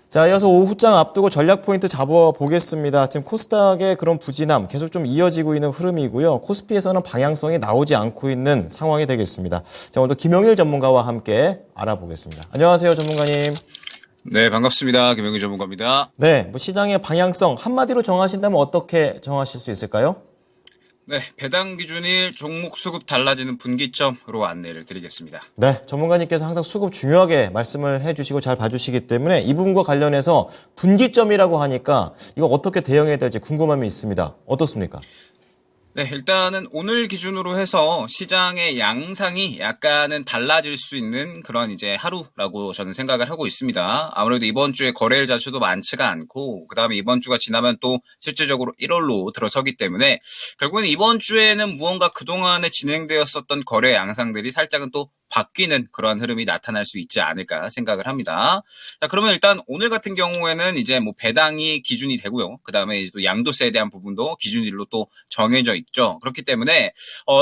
자, 이어서 오후장 앞두고 전략 포인트 잡아보겠습니다. 지금 코스닥의 그런 부진함 계속 좀 이어지고 있는 흐름이고요. 코스피에서는 방향성이 나오지 않고 있는 상황이 되겠습니다. 자, 오늘 김용일 전문가와 함께 알아보겠습니다. 안녕하세요, 전문가님. 네, 반갑습니다. 김영희 전문가입니다. 네, 뭐 시장의 방향성 한마디로 정하신다면 어떻게 정하실 수 있을까요? 네, 배당 기준일 종목 수급 달라지는 분기점으로 안내를 드리겠습니다. 네, 전문가님께서 항상 수급 중요하게 말씀을 해주시고 잘 봐주시기 때문에 이 부분과 관련해서 분기점이라고 하니까 이거 어떻게 대응해야 될지 궁금함이 있습니다. 어떻습니까? 네, 일단은 오늘 기준으로 해서 시장의 양상이 약간은 달라질 수 있는 그런 이제 하루라고 저는 생각을 하고 있습니다. 아무래도 이번 주에 거래일 자체도 많지가 않고, 그 다음에 이번 주가 지나면 또 실질적으로 1월로 들어서기 때문에 결국은 이번 주에는 무언가 그동안에 진행되었었던 거래 양상들이 살짝은 또 바뀌는 그러한 흐름이 나타날 수 있지 않을까 생각을 합니다. 자, 그러면 일단 오늘 같은 경우에는 이제 뭐 배당이 기준이 되고요. 그 다음에 이제 또 양도세에 대한 부분도 기준일로 또 정해져 있죠. 그렇기 때문에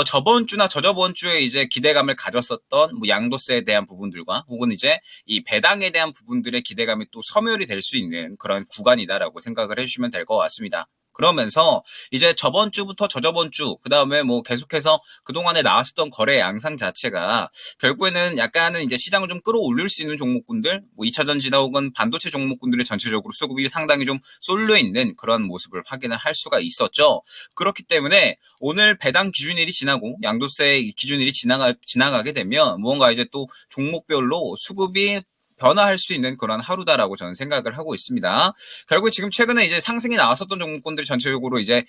저번 주나 저저번 주에 이제 기대감을 가졌었던 뭐 양도세에 대한 부분들과 혹은 이제 이 배당에 대한 부분들의 기대감이 또 소멸이 될 수 있는 그런 구간이다라고 생각을 해주시면 될 것 같습니다. 그러면서 이제 저번 주부터 저저번 주, 그 다음에 뭐 계속해서 그동안에 나왔었던 거래 양상 자체가 결국에는 약간은 이제 시장을 좀 끌어올릴 수 있는 종목군들, 뭐 2차 전지나 혹은 반도체 종목군들의 전체적으로 수급이 상당히 좀 쏠려 있는 그런 모습을 확인을 할 수가 있었죠. 그렇기 때문에 오늘 배당 기준일이 지나고 양도세 기준일이 지나가게 되면 무언가 이제 또 종목별로 수급이 변화할 수 있는 그런 하루다라고 저는 생각을 하고 있습니다. 결국 지금 최근에 이제 상승이 나왔었던 종목군들이 전체적으로 이제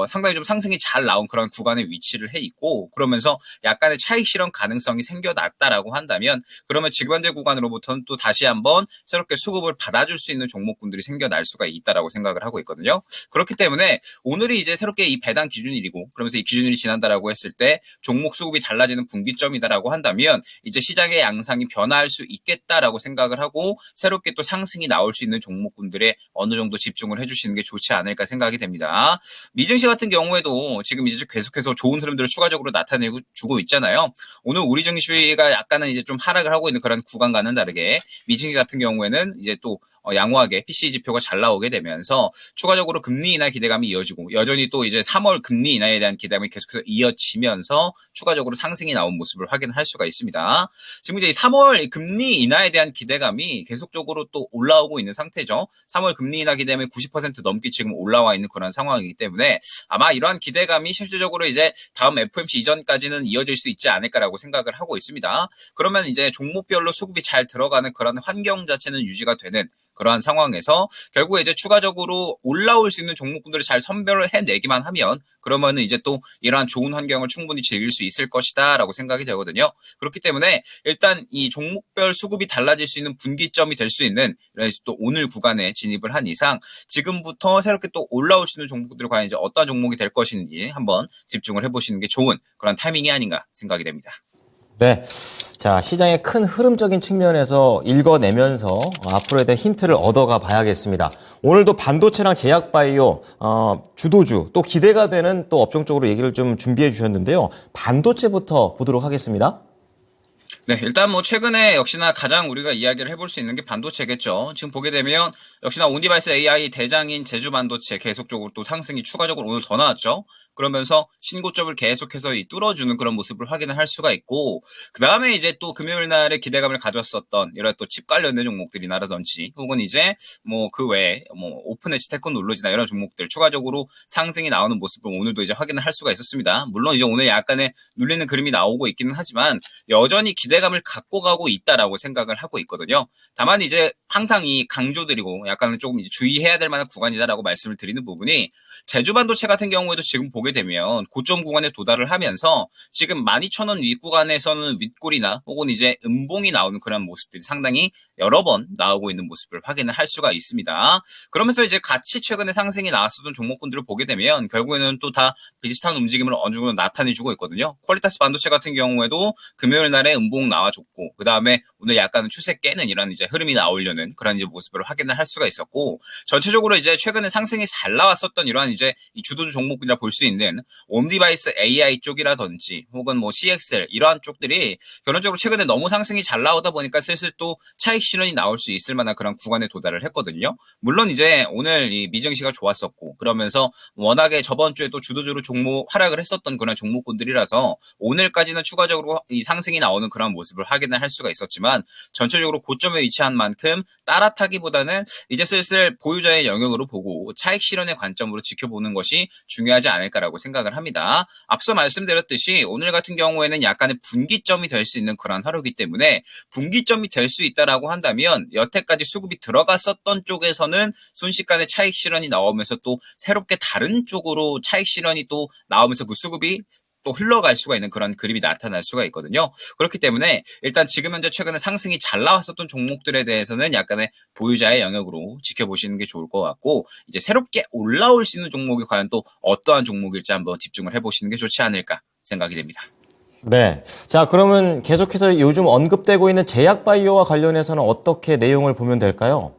상당히 좀 상승이 잘 나온 그런 구간에 위치를 해 있고, 그러면서 약간의 차익 실현 가능성이 생겨났다라고 한다면 그러면 지금 현재 구간으로부터는 또 다시 한번 새롭게 수급을 받아줄 수 있는 종목군들이 생겨날 수가 있다라고 생각을 하고 있거든요. 그렇기 때문에 오늘이 이제 새롭게 이 배당 기준일이고, 그러면서 이 기준일이 지난다라고 했을 때 종목 수급이 달라지는 분기점이다라고 한다면 이제 시장의 양상이 변화할 수 있겠다라고 생각을 하고 새롭게 또 상승이 나올 수 있는 종목군들에 어느 정도 집중을 해주시는 게 좋지 않을까 생각이 됩니다. 미증시 같은 경우에도 지금 이제 계속해서 좋은 흐름들을 추가적으로 나타내고 주고 있잖아요. 오늘 우리 증시가 약간은 이제 좀 하락을 하고 있는 그런 구간과는 다르게 미증시 같은 경우에는 이제 또 양호하게 PCE 지표가 잘 나오게 되면서 추가적으로 금리 인하 기대감이 이어지고, 여전히 또 이제 3월 금리 인하에 대한 기대감이 계속해서 이어지면서 추가적으로 상승이 나온 모습을 확인할 수가 있습니다. 지금 이제 3월 금리 인하에 대한 기대감이 계속적으로 또 올라오고 있는 상태죠. 3월 금리 인하 기대감이 90% 넘게 지금 올라와 있는 그런 상황이기 때문에 아마 이러한 기대감이 실질적으로 이제 다음 FOMC 이전까지는 이어질 수 있지 않을까라고 생각을 하고 있습니다. 그러면 이제 종목별로 수급이 잘 들어가는 그런 환경 자체는 유지가 되는 그러한 상황에서 결국에 이제 추가적으로 올라올 수 있는 종목군들을 잘 선별을 해내기만 하면 그러면은 이제 또 이러한 좋은 환경을 충분히 즐길 수 있을 것이다라고 생각이 되거든요. 그렇기 때문에 일단 이 종목별 수급이 달라질 수 있는 분기점이 될 수 있는 또 오늘 구간에 진입을 한 이상 지금부터 새롭게 또 올라올 수 있는 종목들이 과연 이제 어떤 종목이 될 것인지 한번 집중을 해보시는 게 좋은 그런 타이밍이 아닌가 생각이 됩니다. 네. 자, 시장의 큰 흐름적인 측면에서 읽어내면서 앞으로에 대한 힌트를 얻어가 봐야겠습니다. 오늘도 반도체랑 제약바이오, 주도주, 또 기대가 되는 또 업종 쪽으로 얘기를 좀 준비해 주셨는데요. 반도체부터 보도록 하겠습니다. 네, 일단 뭐 최근에 역시나 가장 우리가 이야기를 해볼 수 있는 게 반도체겠죠. 지금 보게 되면 역시나 온디바이스 AI 대장인 제주 반도체 계속적으로 또 상승이 추가적으로 오늘 더 나왔죠. 그러면서 신고점을 계속해서 뚫어주는 그런 모습을 확인을 할 수가 있고, 그 다음에 이제 또 금요일 날에 기대감을 가졌었던 이런 또 칩 관련된 종목들이라든지 혹은 이제 뭐 그 외에 뭐 오픈엣지 테크놀로지나 이런 종목들 추가적으로 상승이 나오는 모습을 오늘도 이제 확인을 할 수가 있었습니다. 물론 이제 오늘 약간의 눌리는 그림이 나오고 있기는 하지만 여전히 기대감을 갖고 가고 있다라고 생각을 하고 있거든요. 다만 이제 항상 이 강조드리고 약간은 조금 이제 주의해야 될 만한 구간이다라고 말씀을 드리는 부분이, 제주 반도체 같은 경우에도 지금 보게 되면 고점 구간에 도달을 하면서 지금 12,000원 윗구간에서는 윗골이나 혹은 이제 음봉이 나오는 그런 모습들이 상당히 여러 번 나오고 있는 모습을 확인을 할 수가 있습니다. 그러면서 이제 같이 최근에 상승이 나왔었던 종목군들을 보게 되면 결국에는 또 다 비슷한 움직임을 어느 정도 나타내주고 있거든요. 퀄리타스 반도체 같은 경우에도 금요일 날에 음봉 나와줬고, 그 다음에 오늘 약간은 추세 깨는 이런 이제 흐름이 나오려는 나오려는 그런 이제 모습을 확인을 할 수가 있었고, 전체적으로 이제 최근에 상승이 잘 나왔었던 이러한 이제 이 주도주 종목이라 볼 수 있는 온디바이스 AI 쪽이라든지 혹은 뭐 CXL 이러한 쪽들이 결론적으로 최근에 너무 상승이 잘 나오다 보니까 슬슬 또 차익 실현이 나올 수 있을 만한 그런 구간에 도달을 했거든요. 물론 이제 오늘 이 미증시가 좋았었고, 그러면서 워낙에 저번 주에 또 주도주로 종목 하락을 했었던 그런 종목군들이라서 오늘까지는 추가적으로 이 상승이 나오는 그런 모습을 확인을 할 수가 있었지만, 전체적으로 고점에 위치한 만큼 따라타기보다는 이제 슬슬 보유자의 영역으로 보고 차익 실현의 관점으로 지켜보는 것이 중요하지 않을까라고 생각을 합니다. 앞서 말씀드렸듯이 오늘 같은 경우에는 약간의 분기점이 될 수 있는 그런 하루이기 때문에, 분기점이 될 수 있다라고 한다면 여태까지 수급이 들어갔었던 쪽에서는 순식간에 차익 실현이 나오면서 또 새롭게 다른 쪽으로 차익 실현이 또 나오면서 그 수급이 또 흘러갈 수가 있는 그런 그림이 나타날 수가 있거든요. 그렇기 때문에 일단 지금 현재 최근에 상승이 잘 나왔었던 종목들에 대해서는 약간의 보유자의 영역으로 지켜보시는 게 좋을 것 같고, 이제 새롭게 올라올 수 있는 종목이 과연 또 어떠한 종목일지 한번 집중을 해보시는 게 좋지 않을까 생각이 됩니다. 네. 자, 그러면 계속해서 요즘 언급되고 있는 제약바이오와 관련해서는 어떻게 내용을 보면 될까요?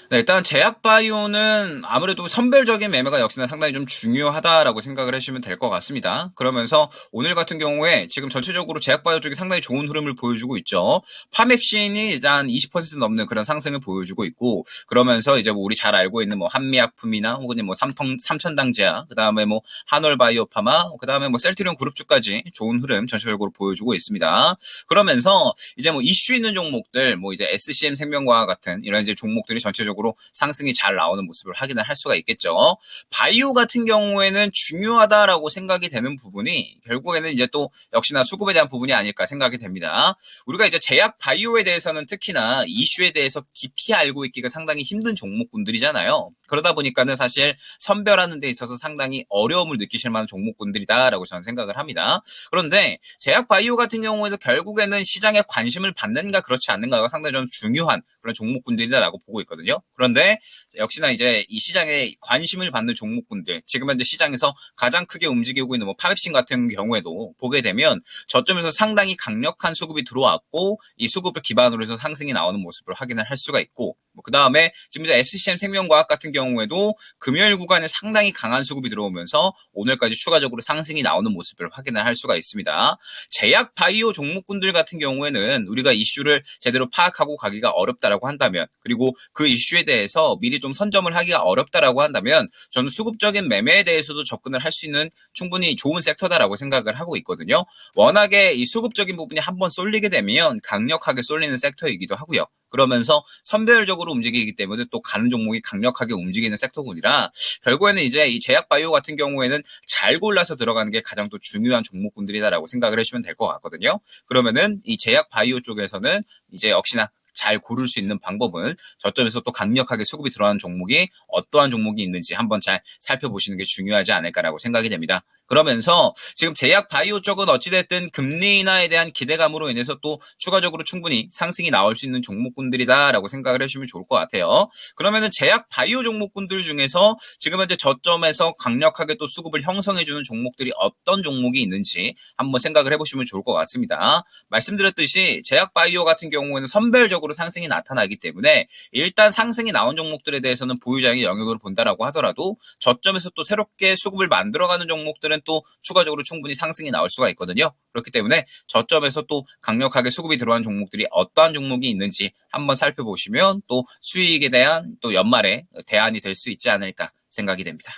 네, 일단 제약바이오는 아무래도 선별적인 매매가 역시나 상당히 좀 중요하다라고 생각을 해주시면 될 것 같습니다. 그러면서 오늘 같은 경우에 지금 전체적으로 제약바이오 쪽이 상당히 좋은 흐름을 보여주고 있죠. 파맵신이 일단 20% 넘는 그런 상승을 보여주고 있고, 그러면서 이제 뭐 우리 잘 알고 있는 뭐 한미약품이나 혹은 뭐 삼천당제약, 그 다음에 뭐 한올바이오파마, 그 다음에 뭐 셀트리온 그룹주까지 좋은 흐름 전체적으로 보여주고 있습니다. 그러면서 이제 뭐 이슈 있는 종목들, 뭐 이제 SCM 생명과학 같은 이런 이제 종목들이 전체적으로 상승이 잘 나오는 모습을 확인을 할 수가 있겠죠. 바이오 같은 경우에는 중요하다라고 생각이 되는 부분이 결국에는 이제 또 역시나 수급에 대한 부분이 아닐까 생각이 됩니다. 우리가 이제 제약 바이오에 대해서는 특히나 이슈에 대해서 깊이 알고 있기가 상당히 힘든 종목군들이잖아요. 그러다 보니까는 사실 선별하는 데 있어서 상당히 어려움을 느끼실 만한 종목군들이다라고 저는 생각을 합니다. 그런데 제약 바이오 같은 경우에도 결국에는 시장에 관심을 받는가 그렇지 않는가가 상당히 좀 중요한 그런 종목군들이다라고 보고 있거든요. 그런데 역시나 이제 이 시장에 관심을 받는 종목군들, 지금 현재 시장에서 가장 크게 움직이고 있는 뭐 파웹신 같은 경우에도 보게 되면 저점에서 상당히 강력한 수급이 들어왔고, 이 수급을 기반으로 해서 상승이 나오는 모습을 확인을 할 수가 있고, 그 다음에 지금 이제 SCM 생명과학 같은 경우에도 금요일 구간에 상당히 강한 수급이 들어오면서 오늘까지 추가적으로 상승이 나오는 모습을 확인을 할 수가 있습니다. 제약 바이오 종목군들 같은 경우에는 우리가 이슈를 제대로 파악하고 가기가 어렵다라고 한다면, 그리고 그 이슈에 대해서 미리 좀 선점을 하기가 어렵다라고 한다면, 저는 수급적인 매매에 대해서도 접근을 할 수 있는 충분히 좋은 섹터다라고 생각을 하고 있거든요. 워낙에 이 수급적인 부분이 한번 쏠리게 되면 강력하게 쏠리는 섹터이기도 하고요. 그러면서 선별적으로 움직이기 때문에 또 가는 종목이 강력하게 움직이는 섹터군이라, 결국에는 이제 이 제약 바이오 같은 경우에는 잘 골라서 들어가는 게 가장 또 중요한 종목군들이다라고 생각을 해주시면 될 것 같거든요. 그러면은 이 제약 바이오 쪽에서는 이제 역시나 잘 고를 수 있는 방법은 저점에서 또 강력하게 수급이 들어가는 종목이 어떠한 종목이 있는지 한번 잘 살펴보시는 게 중요하지 않을까라고 생각이 됩니다. 그러면서 지금 제약 바이오 쪽은 어찌됐든 금리 인하에 대한 기대감으로 인해서 또 추가적으로 충분히 상승이 나올 수 있는 종목군들이다라고 생각을 해주시면 좋을 것 같아요. 그러면은 제약 바이오 종목군들 중에서 지금 현재 저점에서 강력하게 또 수급을 형성해주는 종목들이 어떤 종목이 있는지 한번 생각을 해보시면 좋을 것 같습니다. 말씀드렸듯이 제약 바이오 같은 경우에는 선별적으로 상승이 나타나기 때문에 일단 상승이 나온 종목들에 대해서는 보유자의 영역으로 본다라고 하더라도 저점에서 또 새롭게 수급을 만들어가는 종목들은 또 추가적으로 충분히 상승이 나올 수가 있거든요. 그렇기 때문에 저점에서 또 강력하게 수급이 들어간 종목들이 어떠한 종목이 있는지 한번 살펴보시면 또 수익에 대한 또 연말에 대안이 될 수 있지 않을까 생각이 됩니다.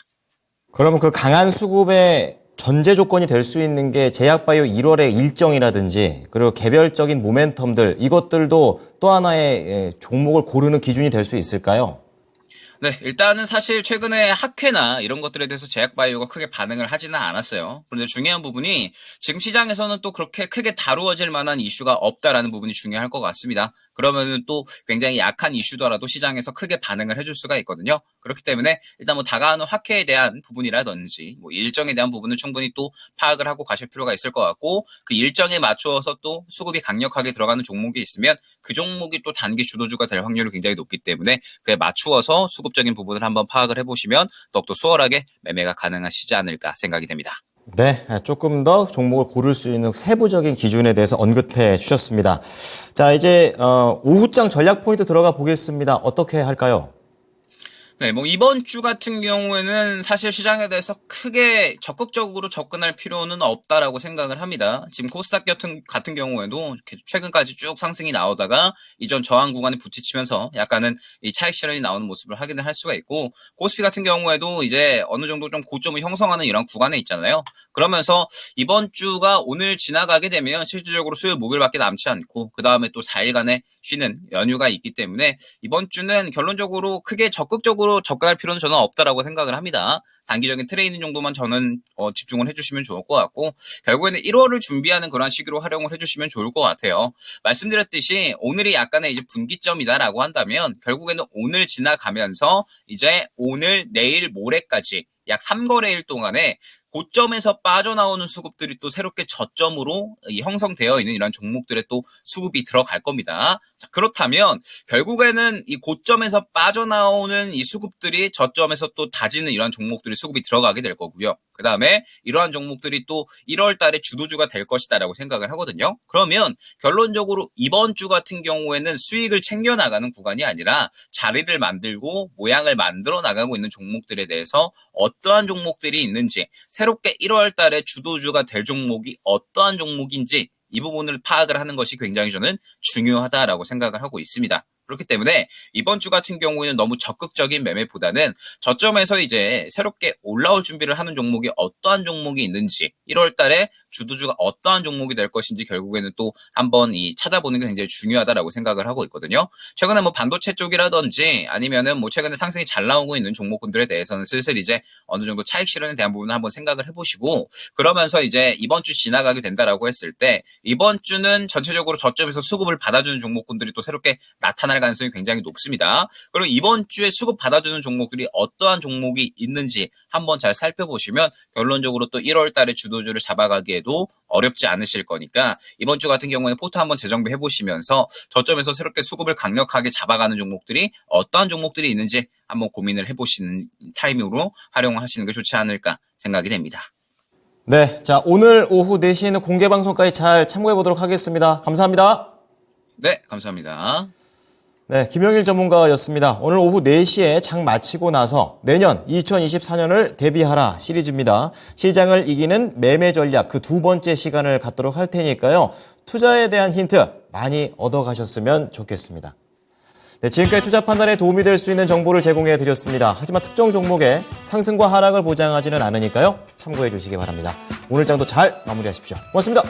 그러면 그 강한 수급의 전제 조건이 될 수 있는 게 제약바이오 1월의 일정이라든지 그리고 개별적인 모멘텀들, 이것들도 또 하나의 종목을 고르는 기준이 될 수 있을까요? 네, 일단은 사실 최근에 학회나 이런 것들에 대해서 제약바이오가 크게 반응을 하지는 않았어요. 그런데 중요한 부분이 지금 시장에서는 또 그렇게 크게 다루어질 만한 이슈가 없다라는 부분이 중요할 것 같습니다. 그러면은 또 굉장히 약한 이슈더라도 시장에서 크게 반응을 해줄 수가 있거든요. 그렇기 때문에 일단 뭐 다가오는 학회에 대한 부분이라든지 뭐 일정에 대한 부분은 충분히 또 파악을 하고 가실 필요가 있을 것 같고, 그 일정에 맞추어서 또 수급이 강력하게 들어가는 종목이 있으면 그 종목이 또 단기 주도주가 될 확률이 굉장히 높기 때문에 그에 맞추어서 수급적인 부분을 한번 파악을 해보시면 더욱더 수월하게 매매가 가능하시지 않을까 생각이 됩니다. 네, 조금 더 종목을 고를 수 있는 세부적인 기준에 대해서 언급해 주셨습니다. 자, 이제 오후장 전략 포인트 들어가 보겠습니다. 어떻게 할까요? 네, 뭐 이번 주 같은 경우에는 사실 시장에 대해서 크게 적극적으로 접근할 필요는 없다라고 생각을 합니다. 지금 코스닥 같은 경우에도 최근까지 쭉 상승이 나오다가 이전 저항 구간에 부딪히면서 약간은 이 차익 실현이 나오는 모습을 확인을 할 수가 있고, 코스피 같은 경우에도 이제 어느 정도 좀 고점을 형성하는 이런 구간에 있잖아요. 그러면서 이번 주가 오늘 지나가게 되면 실질적으로 수요일 목요일밖에 남지 않고 그 다음에 또 4일간의 쉬는 연휴가 있기 때문에 이번 주는 결론적으로 크게 적극적으로 접근할 필요는 저는 없다라고 생각을 합니다. 단기적인 트레이딩 정도만 저는 집중을 해주시면 좋을 것 같고, 결국에는 1월을 준비하는 그런 시기로 활용을 해주시면 좋을 것 같아요. 말씀드렸듯이 오늘이 약간의 이제 분기점이다라고 한다면 결국에는 오늘 지나가면서 이제 오늘, 내일, 모레까지 약 3거래일 동안에 고점에서 빠져나오는 수급들이 또 새롭게 저점으로 형성되어 있는 이런 종목들에 또 수급이 들어갈 겁니다. 자, 그렇다면 결국에는 이 고점에서 빠져나오는 이 수급들이 저점에서 또 다지는 이런 종목들이 수급이 들어가게 될 거고요. 그 다음에 이러한 종목들이 또 1월 달에 주도주가 될 것이다라고 생각을 하거든요. 그러면 결론적으로 이번 주 같은 경우에는 수익을 챙겨나가는 구간이 아니라 자리를 만들고 모양을 만들어 나가고 있는 종목들에 대해서 어떠한 종목들이 있는지, 새롭게 1월 달에 주도주가 될 종목이 어떠한 종목인지 이 부분을 파악을 하는 것이 굉장히 저는 중요하다라고 생각을 하고 있습니다. 그렇기 때문에 이번 주 같은 경우에는 너무 적극적인 매매보다는 저점에서 이제 새롭게 올라올 준비를 하는 종목이 어떠한 종목이 있는지, 1월 달에 주도주가 어떠한 종목이 될 것인지 결국에는 또 한번 찾아보는 게 굉장히 중요하다라고 생각을 하고 있거든요. 최근에 뭐 반도체 쪽이라든지 아니면은 뭐 최근에 상승이 잘 나오고 있는 종목군들에 대해서는 슬슬 이제 어느 정도 차익 실현에 대한 부분을 한번 생각을 해보시고, 그러면서 이제 이번 주 지나가게 된다라고 했을 때 이번 주는 전체적으로 저점에서 수급을 받아주는 종목군들이 또 새롭게 나타날 가능성이 굉장히 높습니다. 그리고 이번 주에 수급 받아주는 종목들이 어떠한 종목이 있는지 한번 잘 살펴보시면 결론적으로 또 1월 달에 주도주를 잡아가기에도 어렵지 않으실 거니까 이번 주 같은 경우에는 포트 한번 재정비해 보시면서 저점에서 새롭게 수급을 강력하게 잡아가는 종목들이 어떠한 종목들이 있는지 한번 고민을 해보시는 타이밍으로 활용하시는 게 좋지 않을까 생각이 됩니다. 네, 자, 오늘 오후 4시에는 공개 방송까지 잘 참고해 보도록 하겠습니다. 감사합니다. 네, 감사합니다. 네, 김영일 전문가였습니다. 오늘 오후 4시에 장 마치고 나서 내년 2024년을 대비하라 시리즈입니다. 시장을 이기는 매매 전략 그 두 번째 시간을 갖도록 할 테니까요. 투자에 대한 힌트 많이 얻어가셨으면 좋겠습니다. 네, 지금까지 투자 판단에 도움이 될 수 있는 정보를 제공해 드렸습니다. 하지만 특정 종목의 상승과 하락을 보장하지는 않으니까요. 참고해 주시기 바랍니다. 오늘 장도 잘 마무리하십시오. 고맙습니다.